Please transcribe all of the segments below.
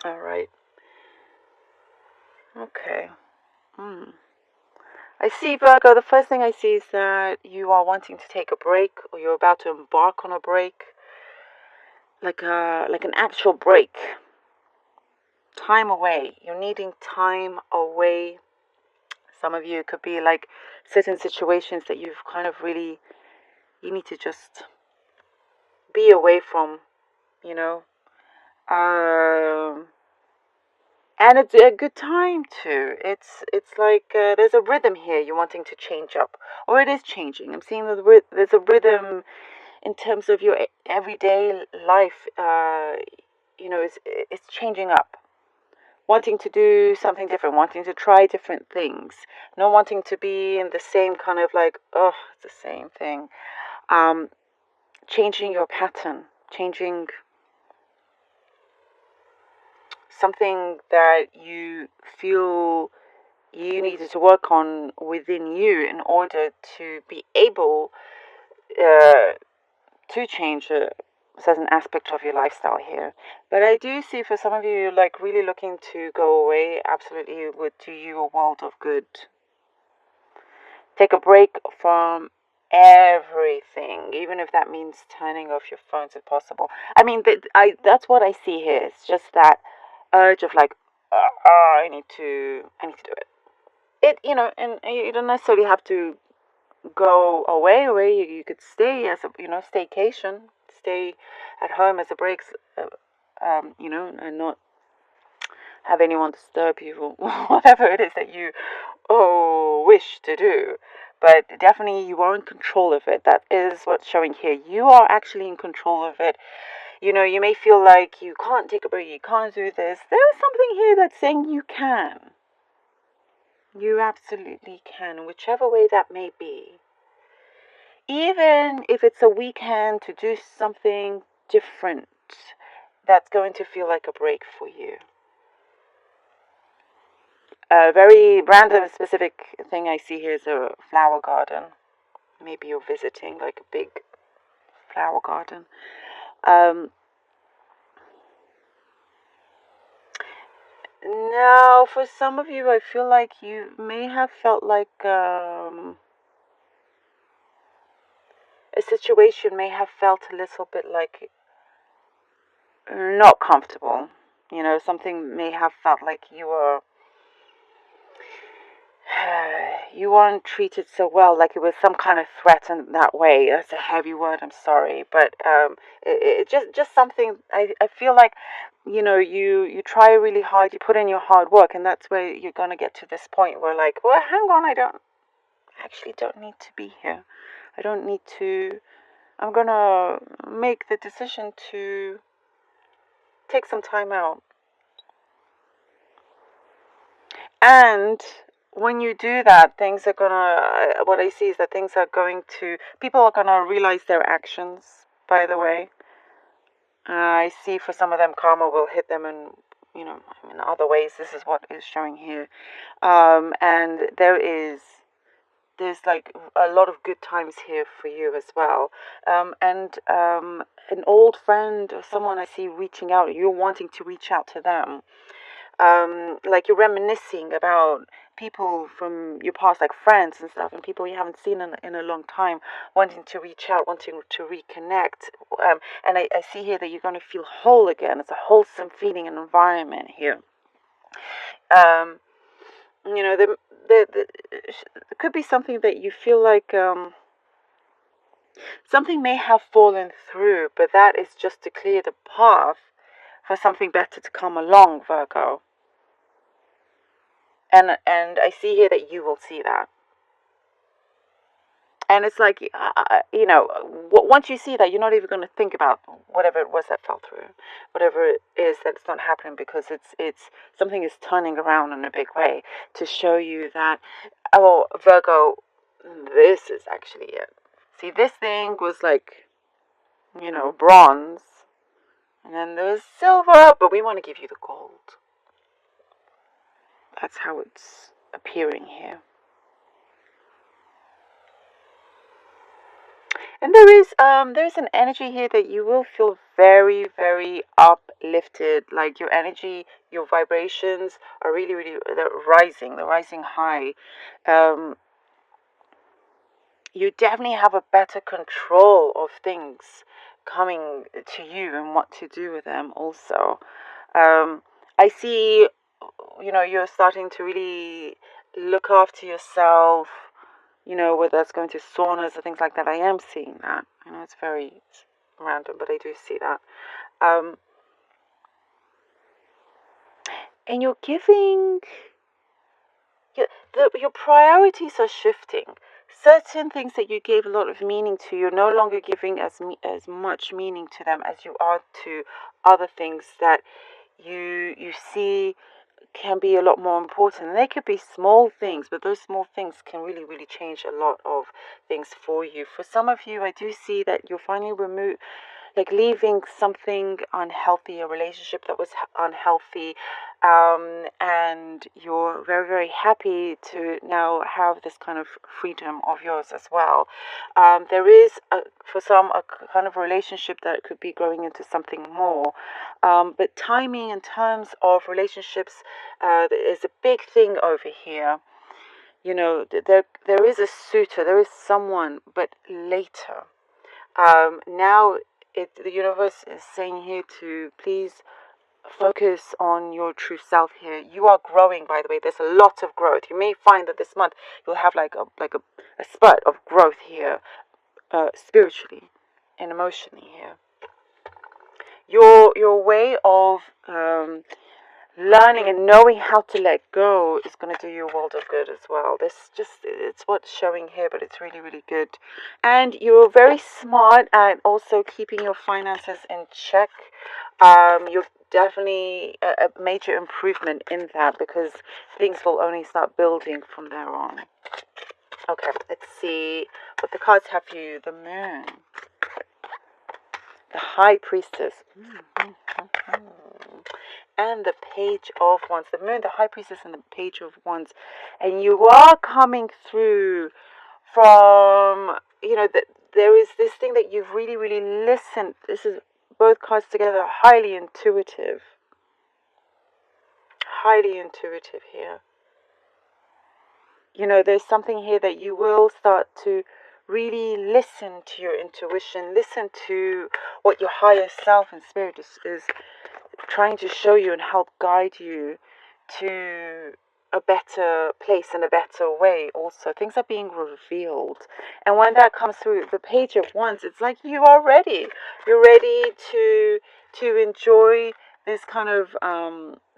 All right. Okay. Hmm. I see, Virgo. The first thing I see is that you are wanting to take a break, or you're about to embark on a break, like an actual break. Time away. You're needing time away. Some of you, it could be like certain situations that you've kind of really, you need to just be away from, you know. Um, and it's a good time too. It's like there's a rhythm here. You're wanting to change up, or it is changing. I'm seeing there's a rhythm in terms of your everyday life. It's changing up. Wanting to do something different, wanting to try different things, not wanting to be in the same kind of like, oh, it's the same thing. Um, Changing your pattern, changing something that you feel you needed to work on within you in order to be able uh, to change a certain aspect of your lifestyle here. But I do see for some of you, like really looking to go away, absolutely would do you a world of good. Take a break from everything, even if that means turning off your phones if possible. I mean, that's what I see here. It's just that urge of like, I need to do it. And you don't necessarily have to go away. You could stay as a, staycation, stay at home as a break, and not have anyone disturb you or whatever it is that you wish to do. But definitely you are in control of it. That is what's showing here. You are actually in control of it. You may feel like you can't take a break, you can't do this. There is something here that's saying you can. You absolutely can, whichever way that may be. Even if it's a weekend to do something different, that's going to feel like a break for you. A very random, specific thing I see here is a flower garden. Maybe you're visiting like a big flower garden. Um, Now, for some of you, I feel like you may have felt like a situation may have felt a little bit like not comfortable. Something may have felt like you weren't treated so well, like it was some kind of threat in that way. That's a heavy word. I'm sorry, but it just something. I feel like you try really hard, you put in your hard work, and that's where you're gonna get to this point where like, well, hang on, I don't need to be here. I don't need to. I'm gonna make the decision to take some time out. And when you do that, things are gonna, what I see is that people are gonna realize their actions, by the way. I see for some of them, karma will hit them in other ways. This is what is showing here. And there's like a lot of good times here for you as well. And an old friend or someone I see reaching out, you're wanting to reach out to them. Like you're reminiscing about people from your past, like friends and stuff, and people you haven't seen in a long time, wanting to reach out, wanting to reconnect. And I see here that you're going to feel whole again. It's a wholesome feeling and environment here. Um, there could be something that you feel like something may have fallen through, but that is just to clear the path for something better to come along, Virgo. And I see here that you will see that. And it's like, once you see that, you're not even going to think about whatever it was that fell through, whatever it is that's not happening, because it's something is turning around in a big way to show you that, oh, Virgo, this is actually it. See, this thing was like, bronze, and then there's silver, but we want to give you the gold. That's how it's appearing here. And there's an energy here that you will feel very, very uplifted. Like your energy, your vibrations are really, really, they're rising high. Um, you definitely have a better control of things coming to you and what to do with them also. I see, you're starting to really look after yourself, whether that's going to saunas or things like that. I am seeing that. I know it's very random, but I do see that. Um, and you're giving, your priorities are shifting. Certain things that you gave a lot of meaning to, you're no longer giving as much meaning to them as you are to other things that you see can be a lot more important. And they could be small things, but those small things can really, really change a lot of things for you. For some of you, I do see that you're finally leaving something unhealthy, a relationship that was unhealthy, and you're very, very happy to now have this kind of freedom of yours as well. There is, for some, a kind of relationship that could be growing into something more. But timing in terms of relationships is a big thing over here. There is a suitor, there is someone, but later. Now, the universe is saying here to please focus on your true self here. You are growing, by the way. There's a lot of growth. You may find that this month you'll have a spurt of growth here, spiritually and emotionally here. Your way of learning and knowing how to let go is going to do you a world of good as well. It's what's showing here, but it's really, really good. And you're very smart at also keeping your finances in check. You're definitely a major improvement in that, because things will only start building from there on. Okay, let's see what the cards have for you. The Moon, the High Priestess. And the Page of Wands. The Moon, the High Priestess, and the Page of Wands. And you are coming through from, there is this thing that you've really, really listened. This is both cards together, highly intuitive. Highly intuitive here. There's something here that you will start to really listen to your intuition, listen to what your higher self and spirit is trying to show you and help guide you to a better place and a better way. Also, things are being revealed, and when that comes through the Page of Wands, it's like you are ready. You're ready to enjoy this kind of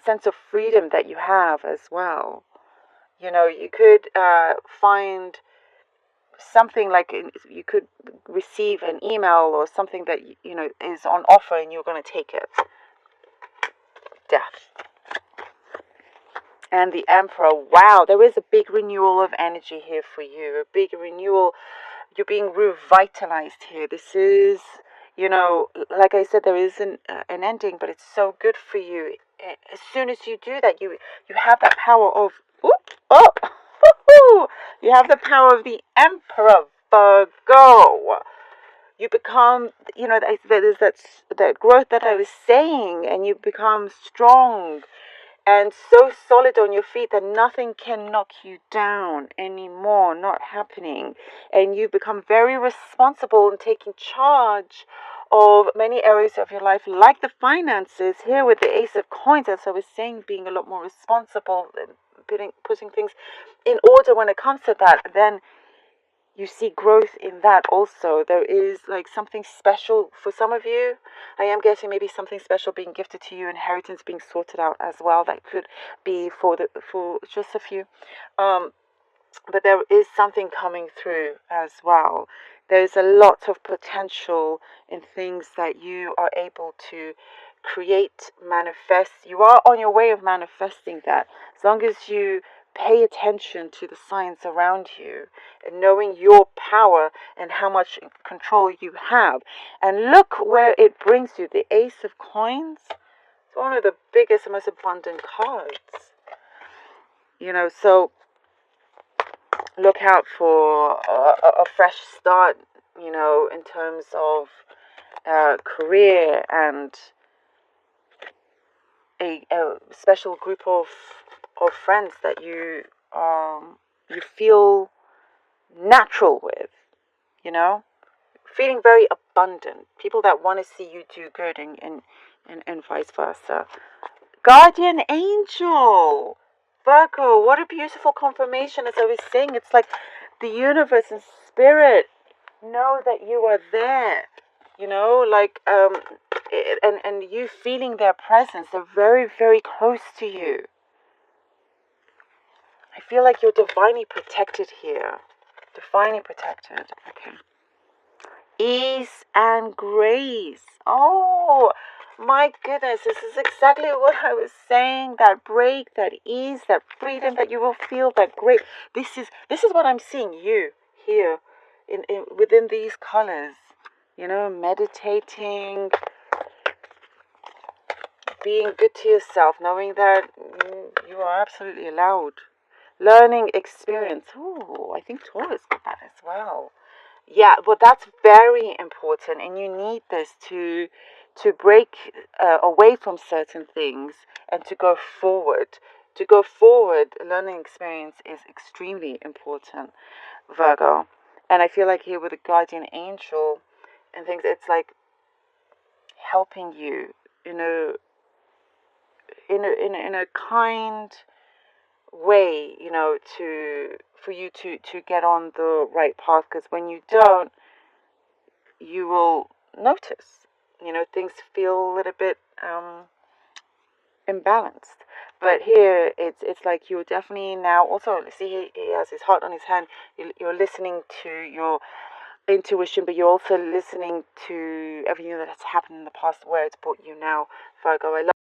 sense of freedom that you have as well. You could find something like you could receive an email or something that is on offer, and you're going to take it. Death. And the Emperor. Wow, there is a big renewal of energy here for you. A big renewal. You're being revitalized here. This is, like I said, there is an ending, but it's so good for you. As soon as you do that, you have that power of, you have the power of the Emperor, Virgo. You become, there's that growth that I was saying, and you become strong and so solid on your feet that nothing can knock you down anymore, not happening. And you become very responsible in taking charge of many areas of your life, like the finances here with the Ace of Coins. As I was saying, being a lot more responsible and putting things in order when it comes to that. Then you see growth in that also. There is like something special for some of you. I am getting maybe something special being gifted to you, inheritance being sorted out as well. That could be for just a few. But there is something coming through as well. There's a lot of potential in things that you are able to create, manifest. You are on your way of manifesting that. As long as you pay attention to the signs around you and knowing your power and how much control you have. And look where it brings you. The Ace of Coins. It's one of the biggest and most abundant cards. So look out for a fresh start, in terms of career and a special group of friends that you feel natural with, you know, feeling very abundant, people that want to see you do good, and vice versa. Guardian angel, Virgo, what a beautiful confirmation. As I was saying, it's like the universe and spirit know that you are there, you know, like and you feeling their presence. They're very, very close to you. I feel like you're divinely protected here. Divinely protected. Okay. Ease and grace. Oh my goodness, this is exactly what I was saying. That break, that ease, that freedom that you will feel, that grace. This is what I'm seeing you here in within these colors. You know, meditating, being good to yourself, knowing that you are absolutely allowed. Learning experience. Ooh, I think Taurus got that as well. Yeah, well, that's very important, and you need this to break away from certain things and to go forward. To go forward, learning experience is extremely important, Virgo. And I feel like here with the guardian angel and things, it's like helping you in a in a kind way, you know, to for you to get on the right path. Because when you don't, you will notice, you know, things feel a little bit imbalanced. But here, it's like you're definitely now also see he has his heart on his hand. You're listening to your intuition, but you're also listening to everything that has happened in the past, where it's brought you now, Virgo. I love